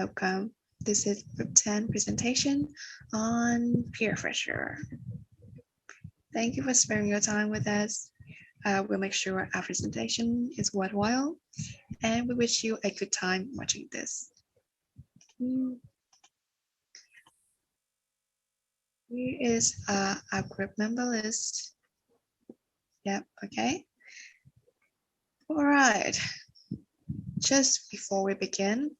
welcome. This is Group 10 presentation on peer pressure. Thank you for sparing your time with us. We'll make sure our presentation is worthwhile, and we wish you a good time watching this. Here is our group member list. Yep, okay. All right. Just before we begin,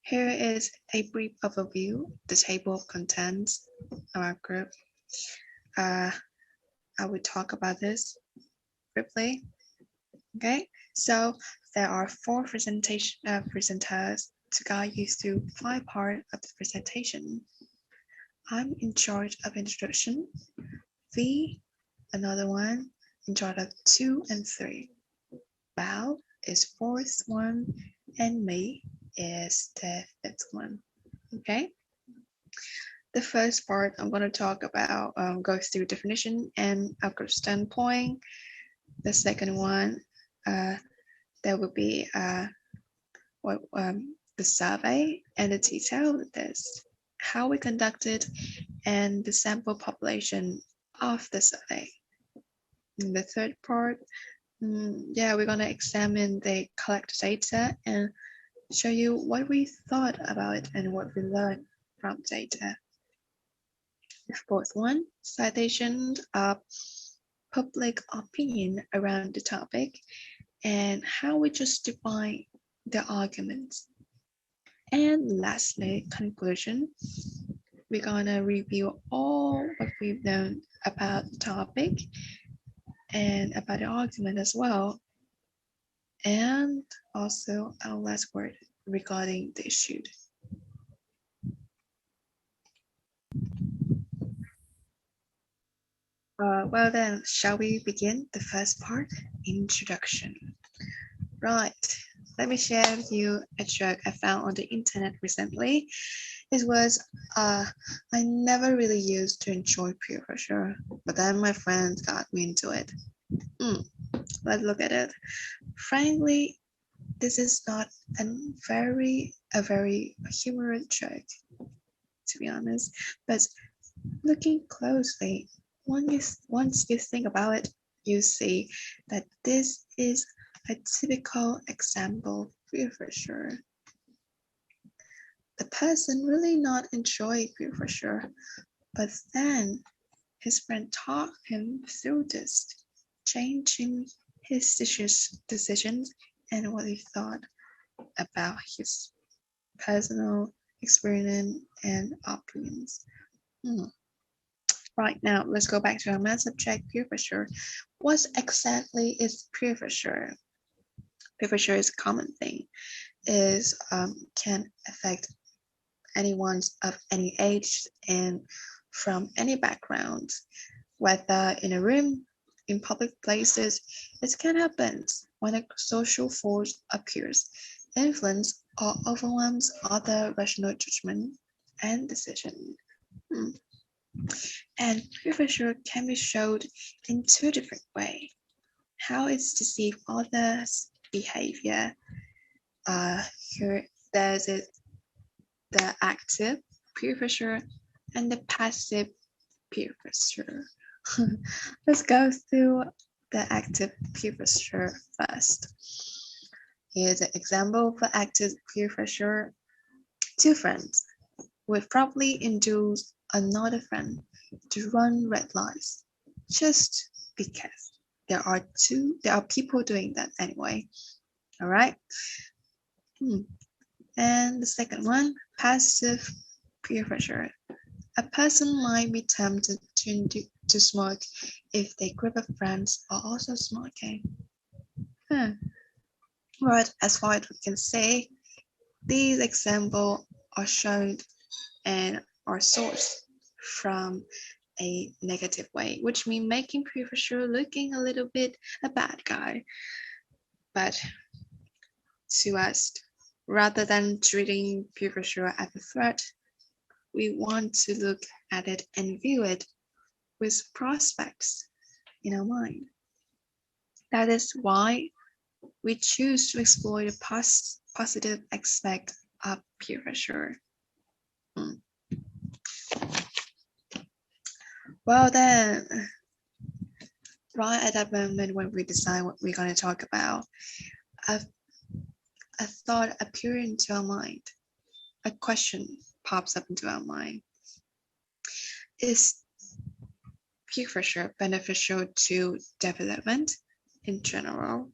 here is a brief overview, the table of contents of our group. I will talk about this briefly. Okay, so there are 4 presenters to guide you through 5 parts of the presentation. I'm in charge of introduction, V, another one, in charge of 2 and 3. Bao is 4th one, and me is the 5th one. Okay. The first part I'm going to talk about go through definition and a group standpoint. The second one, there will be the survey and the detail of this, how we conducted, and the sample population of the survey. In the third part, we're going to examine the collected data and show you what we thought about it and what we learned from data. The fourth one, citation of public opinion around the topic and how we justify the arguments. And lastly, conclusion. We're gonna review all what we've known about the topic and about the argument as well. And also our last word regarding the issue. Well then, shall we begin the first part, introduction? Right, let me share with you a joke I found on the internet recently. It was, I never really used to enjoy peer pressure, but then my friends got me into it. Let's look at it. Frankly, this is not a very humorous joke, to be honest, but looking closely, once you think about it, you see that this is a typical example of peer pressure. The person really not enjoy peer pressure, but then his friend talked him through this, changing his decisions and what he thought about his personal experience and opinions. Right, now let's go back to our main subject, peer pressure. What exactly is peer pressure? Peer pressure is a common thing. It can affect anyone of any age and from any background, whether in a room, in public places. It can happen when a social force appears, influence or overwhelms other rational judgment and decision. And peer pressure can be showed in 2 different ways. How it's deceive others' behavior. Here there's the active peer pressure and the passive peer pressure. Let's go through the active peer pressure first. Here's an example for active peer pressure. 2 friends would probably induce another friend to run red lights just because there are people doing that anyway. All right. And the second one, passive peer pressure. A person might be tempted to smoke if their group of friends are also smoking. But as far as we can say, these examples are shown and are sourced from a negative way, which means making peer pressure looking a little bit a bad guy. But to us, rather than treating peer pressure as a threat, we want to look at it and view it with prospects in our mind. That is why we choose to explore the positive aspect of peer pressure. Well then, right at that moment when we decide what we're going to talk about, a thought appears into our mind. A question pops up into our mind. Is peer pressure beneficial to development in general?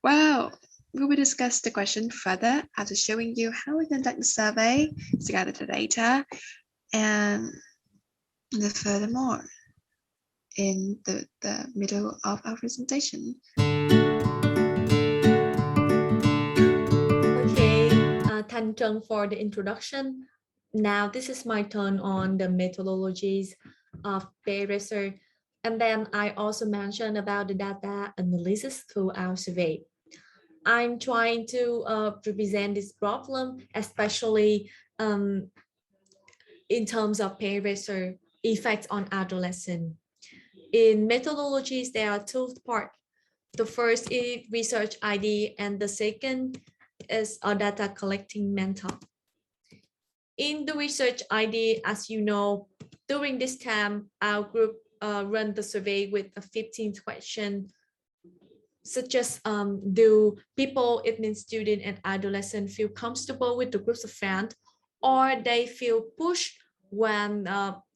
Well, we will discuss the question further after showing you how we conduct the survey to gather the data, and furthermore in the middle of our presentation. Okay, Thanh Trân for the introduction. Now this is my turn on the methodologies of peer research. And then I also mentioned about the data analysis through our survey. I'm trying to represent this problem, especially in terms of peer research effects on adolescents. In methodologies, there are two parts. The first is research ID, and the second is a data collecting method. In the research ID, as you know, during this time, our group run the survey with a 15th question, such as do people, it means student and adolescent, feel comfortable with the groups of friends, or they feel pushed when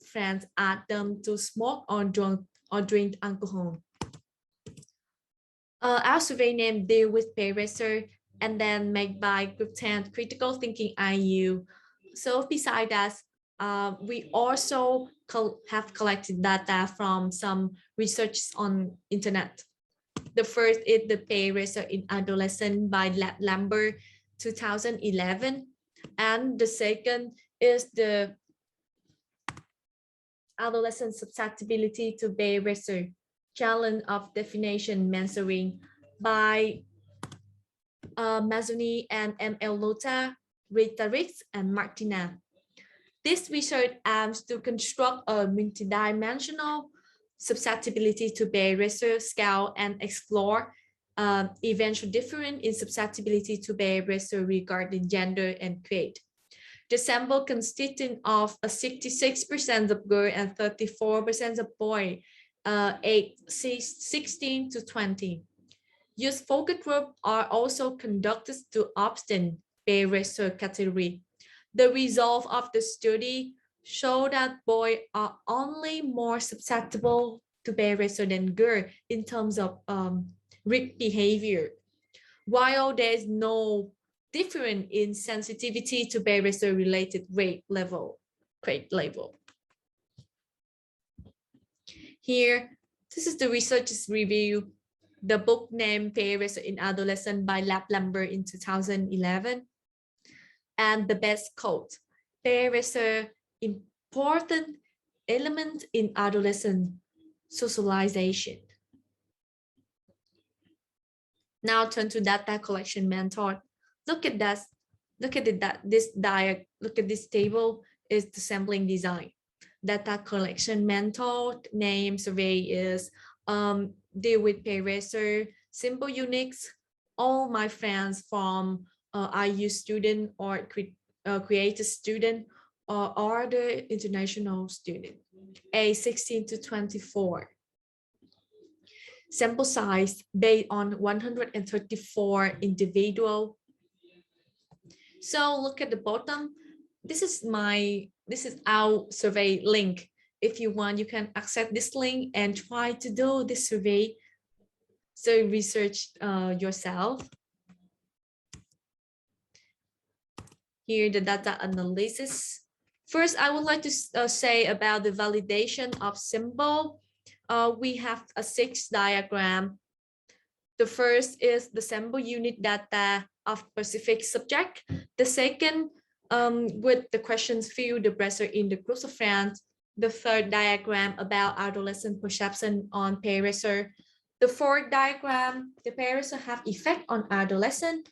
friends ask them to smoke or drink alcohol. Our survey name deal with peer research and then made by group 10 critical thinking IU. So beside that, we also have collected data from some research on internet. The first is the peer research in adolescent by Lambert 2011. And the second is the adolescent susceptibility to peer research, challenge of definition mentoring by Mazzoni and M.L. Lota, Rita Rix, and Martina. This research aims to construct a multidimensional susceptibility to peer research scale and explore eventual difference in susceptibility to peer research regarding gender and grade. The sample consisted of 66% of girls and 34% of boys, aged 16 to 20. Youth focus groups are also conducted to obtain peer research category. The result of the study show that boys are only more susceptible to peer research than girls in terms of risk behavior, while there is no difference in sensitivity to peer research related grade level. Here, this is the researchers review. The book named Peer Research in Adolescent by Lambert in 2011. And the best quote, peer research, important element in adolescent socialization. Now turn to data collection method. Look at that. Look at this table is the sampling design. Data collection method name survey is deal with peer research, simple Unix. All my friends from IU student or creative student or the international student, age 16 to 24. Sample size based on 134 individual. So look at the bottom. This is our survey link. If you want, you can access this link and try to do this survey. So research yourself. Here, the data analysis. First, I would like to say about the validation of symbol. We have a 6 diagram. The first is the sample unit data of specific subject. The second, with the questions field, the pressure in the groups of friends. The third diagram about adolescent perception on peer research. The fourth diagram, the peer research have effect on adolescent.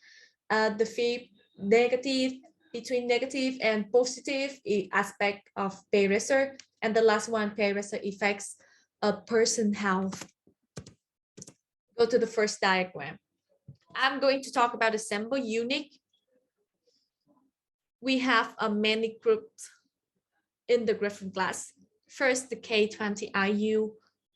The fifth, negative, between negative and positive aspect of peer research. And the last one, peer research effects of person health. Go to the first diagram. I'm going to talk about the sample unit. we have many groups in the graphing class. First, the K20 IU,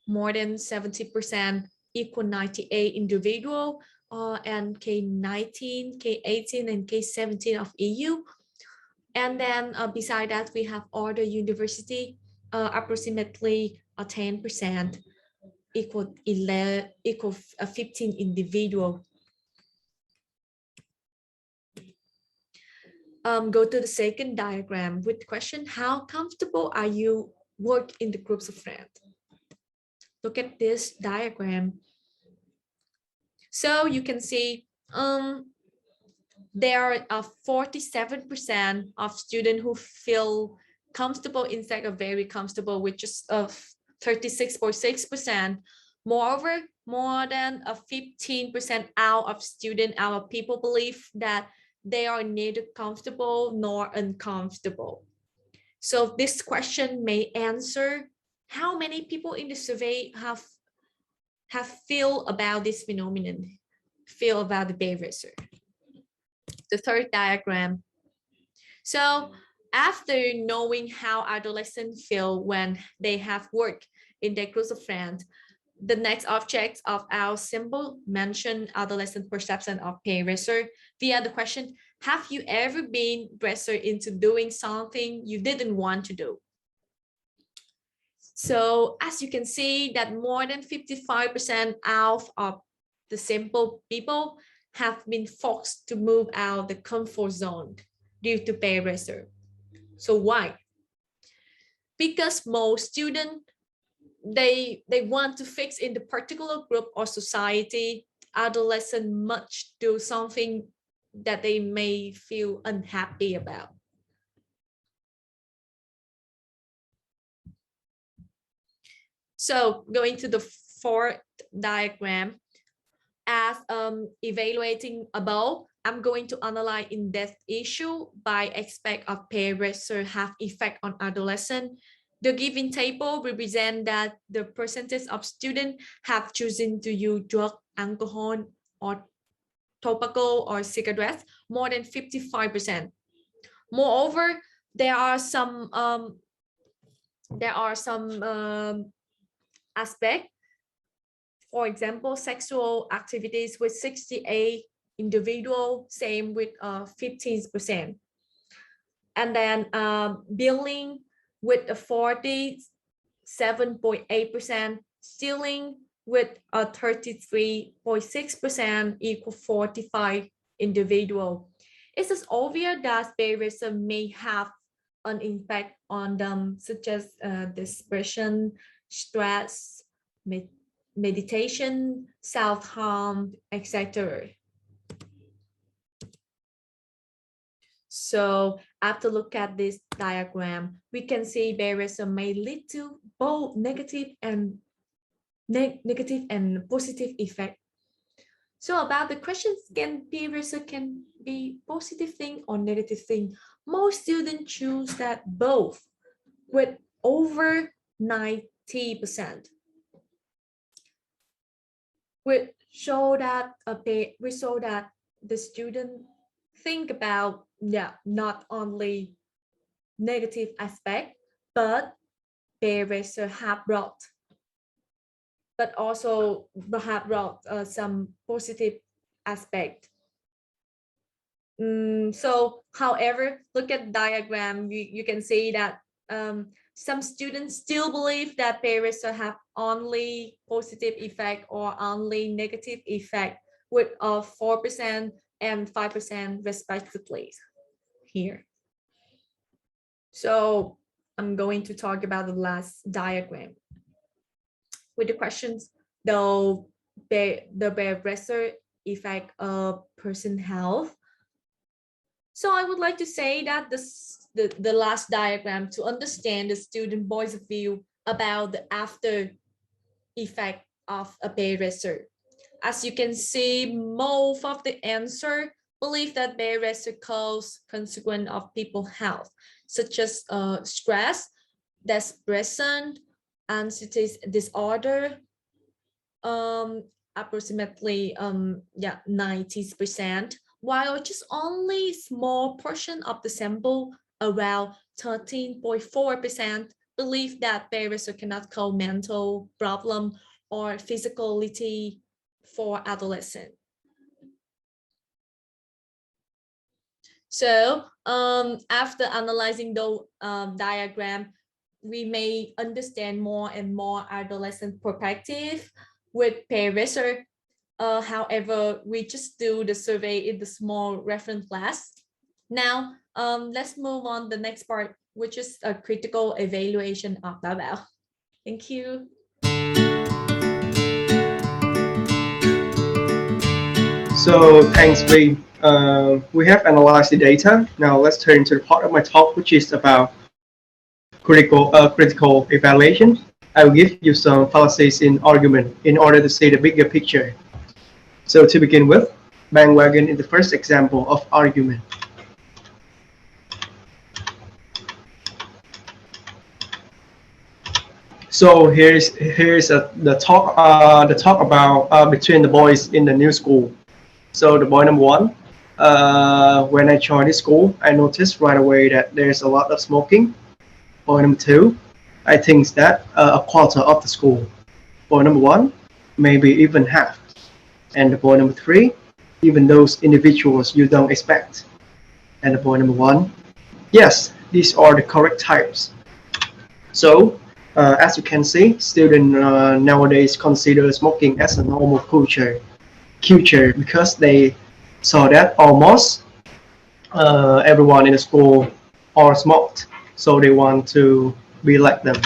more than 70%, equal 98 individual, and K19, K18, and K17 of EU. And then beside that, we have other university, approximately 10%, equal 15 individual. Go to the second diagram with the question, how comfortable are you work in the groups of friends? Look at this diagram. So you can see there are 47% of students who feel comfortable instead of very comfortable, which is of 36.6%. Moreover, more than 15% out of students, our people believe that they are neither comfortable nor uncomfortable. So this question may answer how many people in the survey have feel about this phenomenon, feel about the Bay Racer. The third diagram. So after knowing how adolescents feel when they have work in their groups of friends, the next object of our symbol mentioned adolescent perception of peer pressure via the question, have you ever been pressured into doing something you didn't want to do? So as you can see that more than 55% out of the simple people have been forced to move out of the comfort zone due to peer pressure. So why? Because most students, they want to fix in the particular group or society. Adolescent much do something that they may feel unhappy about. So going to the fourth diagram, as evaluating above, I'm going to analyze in depth issue by aspect of peer pressure have effect on adolescent. The given table represent that the percentage of students have chosen to use drug, alcohol, or tobacco or cigarettes more than 55%. Moreover, there are some aspect. For example, sexual activities with 68 individual, same with 15%. And then billing with a 47.8%, stealing with a 33.6%, equal 45 individual. It is obvious that barriers may have an impact on them, such as depression, stress, meditation, self-harm, etc. So after look at this diagram, we can see barriers may lead to both negative and positive effect. So about the questions, can barriers can be positive thing or negative thing? Most students choose that both, with over 90%. We show that the student think about not only negative aspect, but barriers have brought, but also have brought some positive aspect. So however, look at diagram, you can see that some students still believe that parents have only positive effect or only negative effect, with 4% and 5% respectively here. So I'm going to talk about the last diagram with the questions, the pressure effect of person health. So I would like to say that the last diagram to understand the student point of view about the after effect of a peer pressure. As you can see, most of the answer believe that peer pressure cause consequence of people's health, such as stress, depression, anxiety disorder, approximately 90%. while just only small portion of the sample, around 13.4%, believe that bare research cannot cause mental problem or physicality for adolescents. So after analyzing the diagram, we may understand more and more adolescent perspective with peer research. However, we just do the survey in the small reference class. Now, let's move on the next part, which is a critical evaluation of Bao Bao. Thank you. So thanks, Lee. We have analyzed the data. Now let's turn to the part of my talk, which is about critical evaluation. I will give you some fallacies in argument in order to see the bigger picture. So to begin with, bandwagon is the first example of argument. So here's the talk about between the boys in the new school. So the boy number one, when I joined the school, I noticed right away that there's a lot of smoking. Boy number two, I think that a quarter of the school. Boy number one, maybe even half. And the boy number three, even those individuals you don't expect. And the boy number one, yes, these are the correct types. So, as you can see, students nowadays consider smoking as a normal culture because they saw that almost everyone in the school are smoked, so they want to be like them.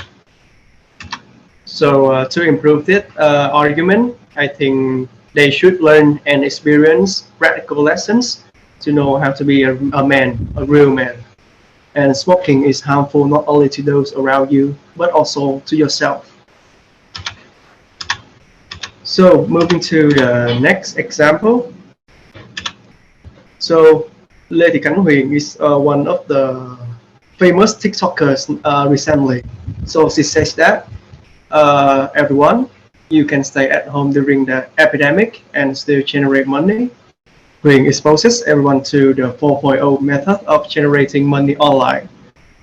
So to improve this argument, I think they should learn and experience practical lessons to know how to be a man, a real man. And smoking is harmful not only to those around you, but also to yourself. So moving to the next example. So Lê Thị Khánh Huyền is one of the famous TikTokers recently. So she says that everyone, you can stay at home during the epidemic and still generate money. Huyền exposes everyone to the 4.0 method of generating money online,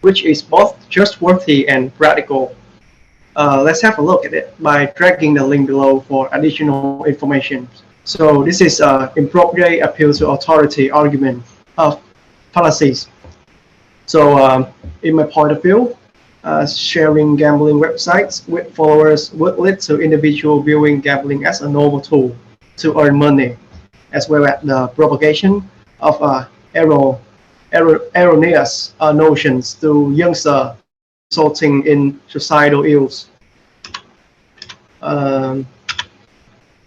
which is both trustworthy and practical. Let's have a look at it by dragging the link below for additional information. So this is an appropriate appeal to authority argument of fallacies. So in my point of view, sharing gambling websites with followers would lead to individuals viewing gambling as a noble tool to earn money, as well as the propagation of erroneous notions to youngsters, resulting in societal ills.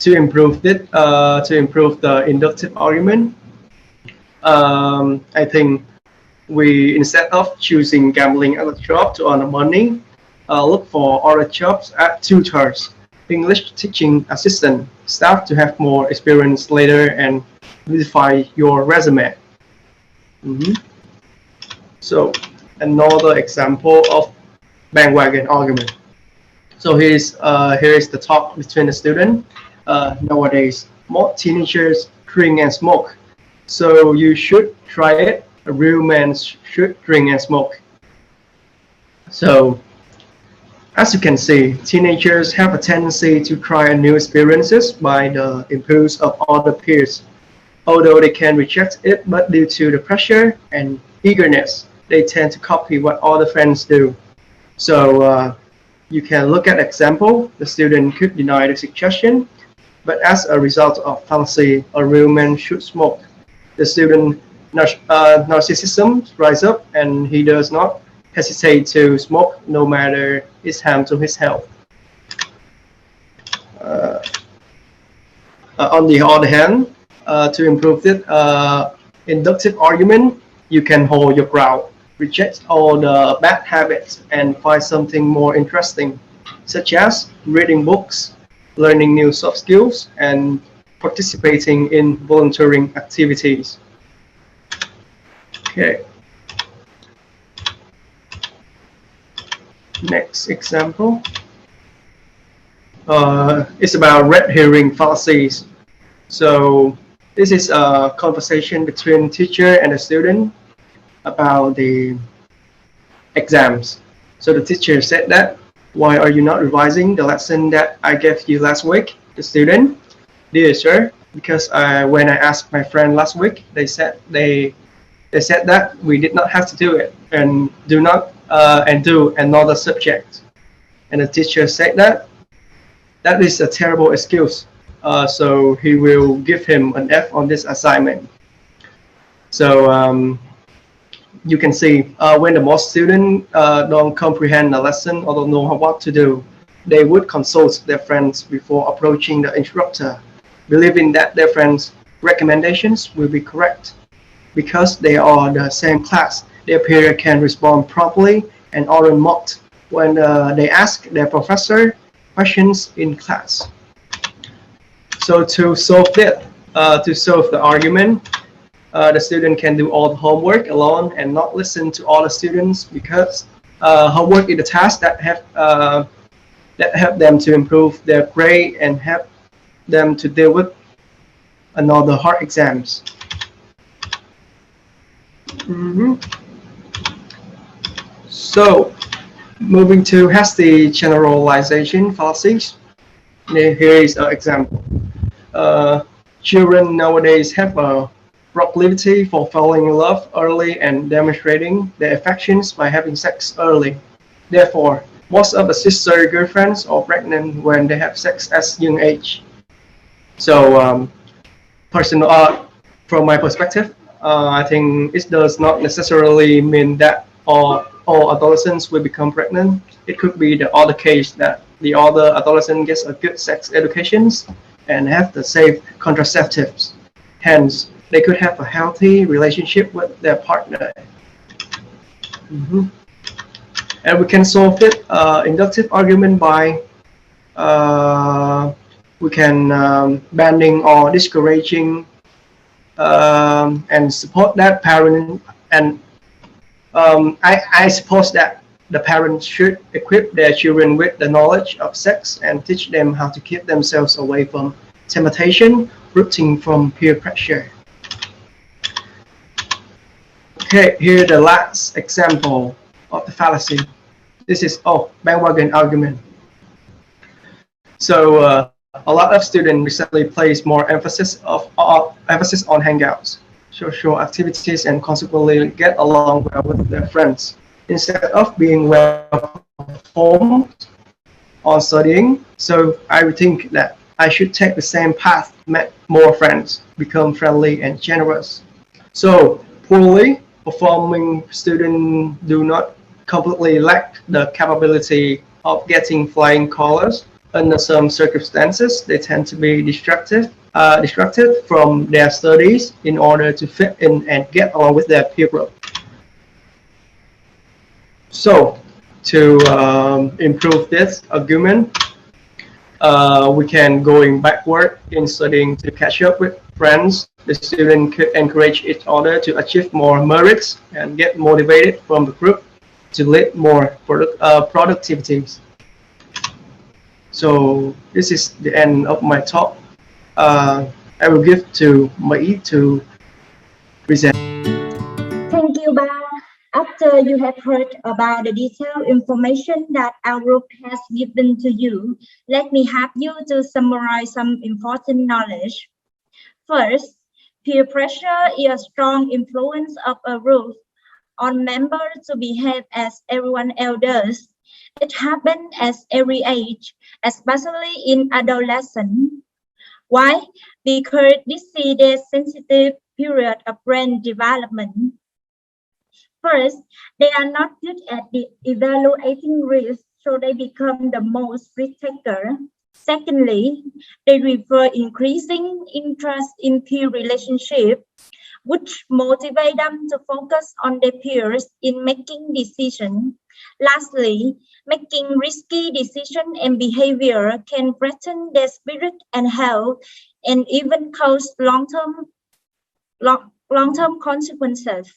To improve the inductive argument, I think we, instead of choosing gambling as a job to earn money, look for other jobs at tutors, English teaching assistant, staff to have more experience later and beautify your resume. So another example of bandwagon argument. So here's the talk between the student. Nowadays, more teenagers drink and smoke, so you should try it. A real man should drink and smoke. So, as you can see, teenagers have a tendency to try new experiences by the impulse of other peers. Although they can reject it, but due to the pressure and eagerness, they tend to copy what other friends do. So you can look at example. The student could deny the suggestion, but as a result of fallacy, a real man should smoke. The student narcissism rise up, and he does not hesitate to smoke no matter its harm to his health. On the other hand, to improve this inductive argument, you can hold your ground, reject all the bad habits, and find something more interesting, such as reading books, learning new soft skills, and participating in volunteering activities. Okay. Next example is about red herring fallacies. So This is a conversation between teacher and a student about the exams. So the teacher said that, why are you not revising the lesson that I gave you last week? The student, dear sir, because when I asked my friend last week, they said that we did not have to do it and do another subject. And the teacher said that that is a terrible excuse. So he will give him an F on this assignment. So you can see when the most students don't comprehend the lesson or don't know what to do, they would consult their friends before approaching the instructor, believing that their friends' recommendations will be correct. Because they are the same class, their peer can respond promptly and aren't mocked when they ask their professor questions in class. So to solve the argument, the student can do all the homework alone and not listen to all the students because homework is a task that help them to improve their grade and help them to deal with another hard exams. So moving to hasty generalization fallacies. Here is an example. Children nowadays have a proclivity for falling in love early and demonstrating their affections by having sex early. Therefore, most of the sister girlfriends are pregnant when they have sex at young age. So, personal, from my perspective, I think it does not necessarily mean that all adolescents will become pregnant. It could be the other case that the other adolescent gets a good sex education and have the safe contraceptives. Hence, they could have a healthy relationship with their partner. And we can solve it inductive argument by we can banning or discouraging and support that parent and I suppose that the parents should equip their children with the knowledge of sex and teach them how to keep themselves away from temptation, rooting from peer pressure. Okay, here the last example of the fallacy. This is bandwagon argument. So a lot of students recently place more emphasis on hangouts, social activities, and consequently get along well with their friends instead of being well performed on studying. So I would think that I should take the same path, make more friends, become friendly and generous. So poorly performing students do not completely lack the capability of getting flying colors. Under some circumstances, they tend to be distracted from their studies in order to fit in and get along with their peer group. So, to improve this argument, we can going backward in studying to catch up with friends. The student could encourage each other to achieve more merits and get motivated from the group to lead more productivities. So this is the end of my talk. I will give to Mai to present. Thank you, Bao. After you have heard about the detailed information that our group has given to you, let me help you to summarize some important knowledge. First, peer pressure is a strong influence of a group on members to behave as everyone else does. It happens at every age, especially in adolescence. Why? Because this is the sensitive period of brain development. First, they are not good at evaluating risk, so they become the most risk taker. Secondly, they refer increasing interest in peer relationship, which motivate them to focus on their peers in making decisions. Lastly, making risky decisions and behavior can threaten their spirit and health and even cause long-term consequences.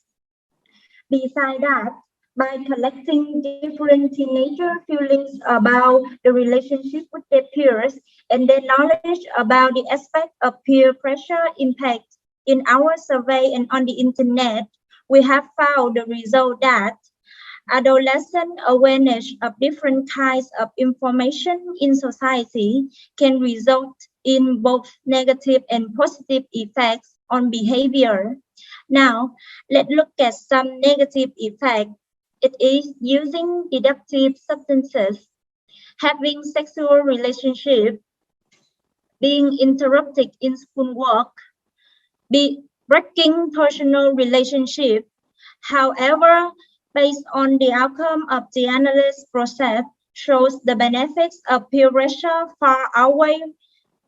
Besides that, by collecting different teenager feelings about the relationship with their peers, and their knowledge about the aspect of peer pressure impact. In our survey and on the internet, we have found the result that adolescent awareness of different kinds of information in society can result in both negative and positive effects on behavior. Now, let's look at some negative effects. It is using seductive substances, having sexual relationships, being interrupted in schoolwork, breaking personal relationships. However, based on the outcome of the analysis process, shows the benefits of peer pressure far outweigh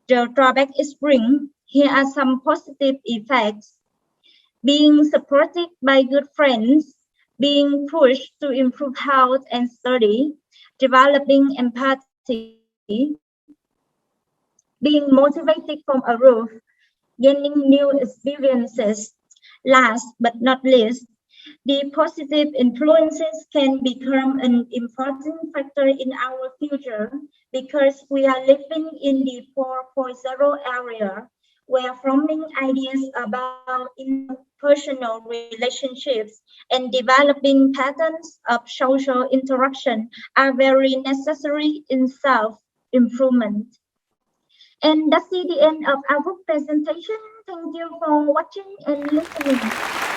the drawback it brings. Here are some positive effects. Being supported by good friends, being pushed to improve health and study, developing empathy, being motivated from a roof, gaining new experiences. Last but not least, the positive influences can become an important factor in our future because we are living in the 4.0 area where forming ideas about interpersonal relationships and developing patterns of social interaction are very necessary in self-improvement. And that's the end of our presentation. Thank you for watching and listening.